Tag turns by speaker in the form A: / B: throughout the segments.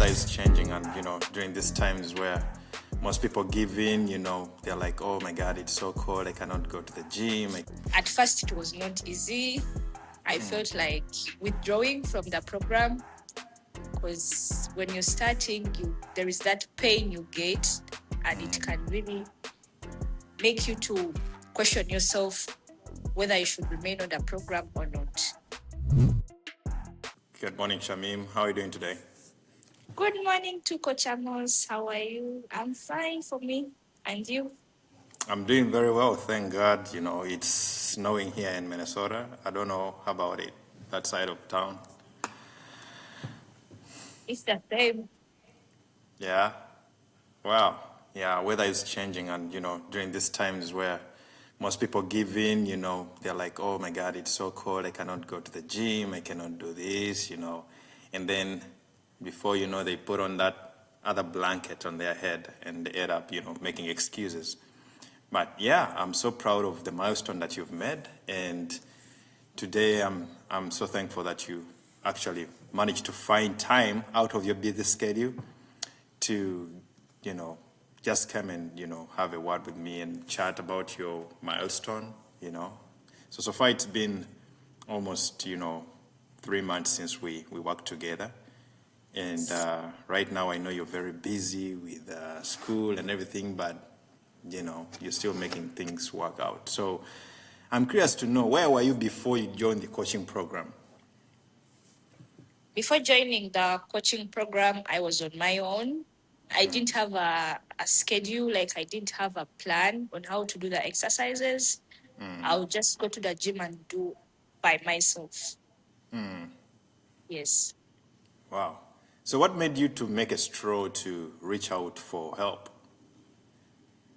A: weather is changing, and during these times where most people give in, they're like, oh my God, it's so cold, I cannot go to the gym.
B: At first, it was not easy. I felt like withdrawing from the program, because when you're starting, there is that pain you get, and it can really make you to question yourself whether you should remain on the program or not.
A: Good morning, Shamim. How are you doing today?
B: Good morning to Coach Amos. How are you? I'm fine for me. And you?
A: I'm doing very well, thank God. It's snowing here in Minnesota. I don't know about it, that side of town.
B: It's the same.
A: Yeah. Wow. Yeah, weather is changing, and during these times where most people give in, they're like, oh my God, it's so cold, I cannot go to the gym, I cannot do this, and then before you know, they put on that other blanket on their head and they end up, making excuses. But yeah, I'm so proud of the milestone that you've made, and today I'm so thankful that you actually managed to find time out of your busy schedule to, just come and, have a word with me and chat about your milestone. So far it's been almost, 3 months since we worked together. And right now I know you're very busy with school and everything, but, you're still making things work out. So I'm curious to know, where were you before you joined the coaching program?
B: Before joining the coaching program, I was on my own. I didn't have a schedule, like I didn't have a plan on how to do the exercises. I would just go to the gym and do by myself. Yes.
A: Wow. So what made you to make a stroll to reach out for help?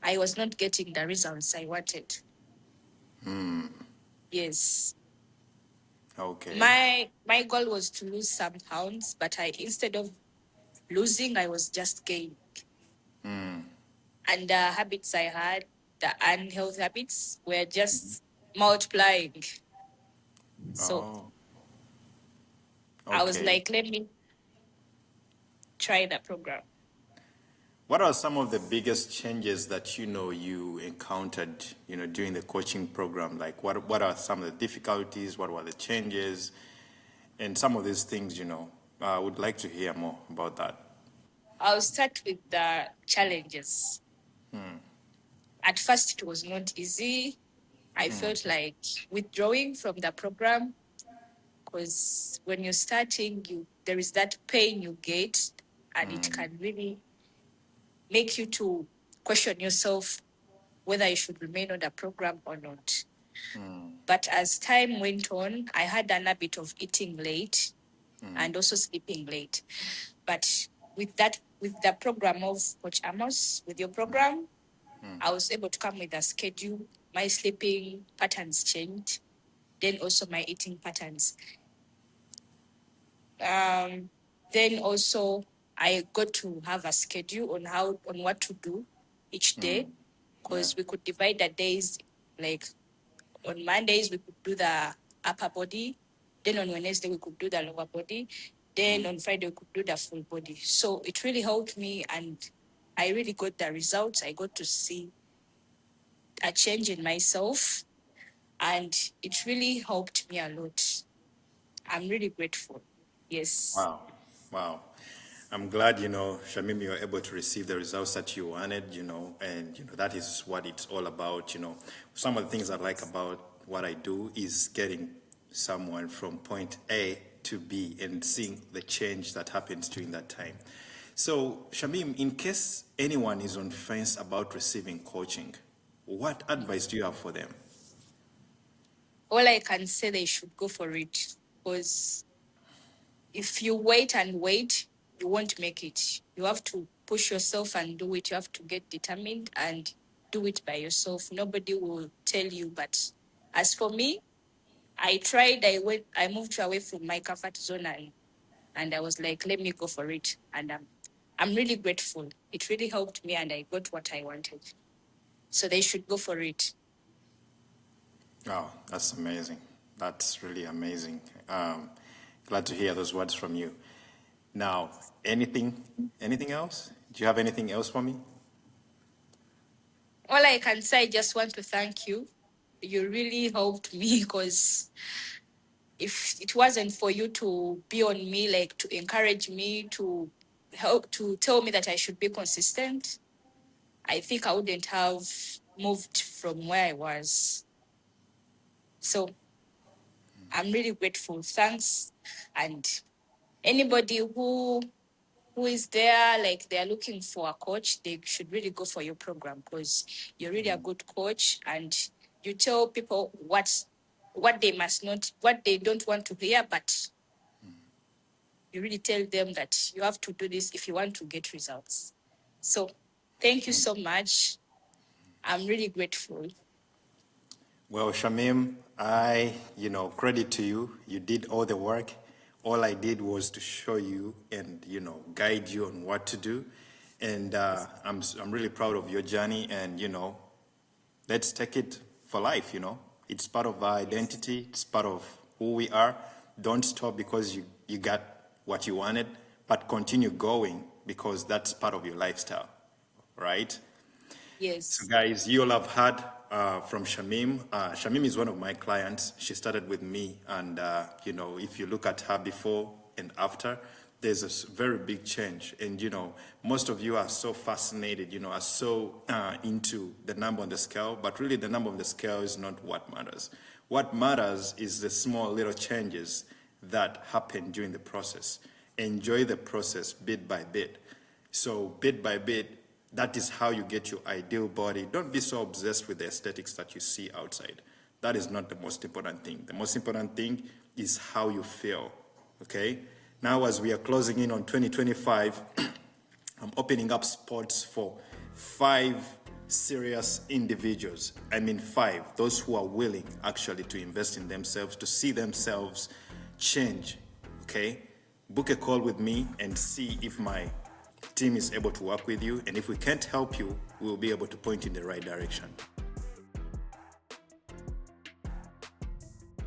B: I was not getting the results I wanted. Yes.
A: Okay.
B: My goal was to lose some pounds, but instead of losing, I was just gaining. And the habits I had, the unhealthy habits, were just multiplying. So
A: Oh,
B: I was
A: okay.
B: like, let me try the program.
A: What are some of the biggest changes that you encountered, during the coaching program? Like what are some of the difficulties? What were the changes? And some of these things, I would like to hear more about that.
B: I'll start with the challenges. At first, it was not easy. I felt like withdrawing from the program, because when you're starting, there is that pain you get, and it can really make you to question yourself whether you should remain on the program or not. But as time went on, I had an habit of eating late and also sleeping late. But with the program of Coach Amos, with your program, I was able to come with a schedule. My sleeping patterns changed, then also my eating patterns. Um, then also I got to have a schedule on what to do each day,
A: Yeah.
B: because we could divide the days. Like on Mondays we could do the upper body, then on Wednesday we could do the lower body, then on Friday we could do the full body. So it really helped me, and I really got the results. I got to see a change in myself, and it really helped me a lot. I'm really grateful. Yes.
A: Wow. Wow. I'm glad, Shamim, you were able to receive the results that you wanted, and, that is what it's all about, Some of the things I like about what I do is getting someone from point A to B and seeing the change that happens during that time. So, Shamim, in case anyone is on fence about receiving coaching, what advice do you have for them?
B: All I can say, they should go for it, because if you wait and wait, you won't make it. You have to push yourself and do it. You have to get determined and do it by yourself. Nobody will tell you. But as for me, I tried, I moved away from my comfort zone, and I was like, let me go for it. And I'm really grateful. It really helped me, and I got what I wanted. So they should go for it.
A: Oh, that's amazing. That's really amazing. Glad to hear those words from you. Now, anything else? Do you have anything else for me?
B: All I can say, I just want to thank you. You really helped me because if it wasn't for you to be on me, like to encourage me, to help, to tell me that I should be consistent, I think I wouldn't have moved from where I was. So I'm really grateful. Thanks. And anybody who is there, like they're looking for a coach, they should really go for your program because you're really a good coach and you tell people what they must not, what they don't want to hear, but you really tell them that you have to do this if you want to get results. So thank you so much. I'm really grateful.
A: Well, Shamim, credit to you. You did all the work. All I did was to show you and, guide you on what to do. And I'm really proud of your journey. And, let's take it for life, It's part of our identity. It's part of who we are. Don't stop because you got what you wanted, but continue going because that's part of your lifestyle, right? So
B: Yes.
A: guys, you'll have heard from Shamim. Shamim is one of my clients. She started with me, and if you look at her before and after, there's a very big change. And most of you are so fascinated, are so into the number on the scale, but really the number on the scale is not what matters. What matters is the small little changes that happen during the process. Enjoy the process bit by bit. So bit by bit, that is how you get your ideal body. Don't be so obsessed with the aesthetics that you see outside. That is not the most important thing. The most important thing is how you feel, okay? Now, as we are closing in on 2025, I'm opening up spots for 5 serious individuals. I mean 5, those who are willing actually to invest in themselves, to see themselves change, okay? Book a call with me and see if my team is able to work with you. And if we can't help you, we'll be able to point in the right direction.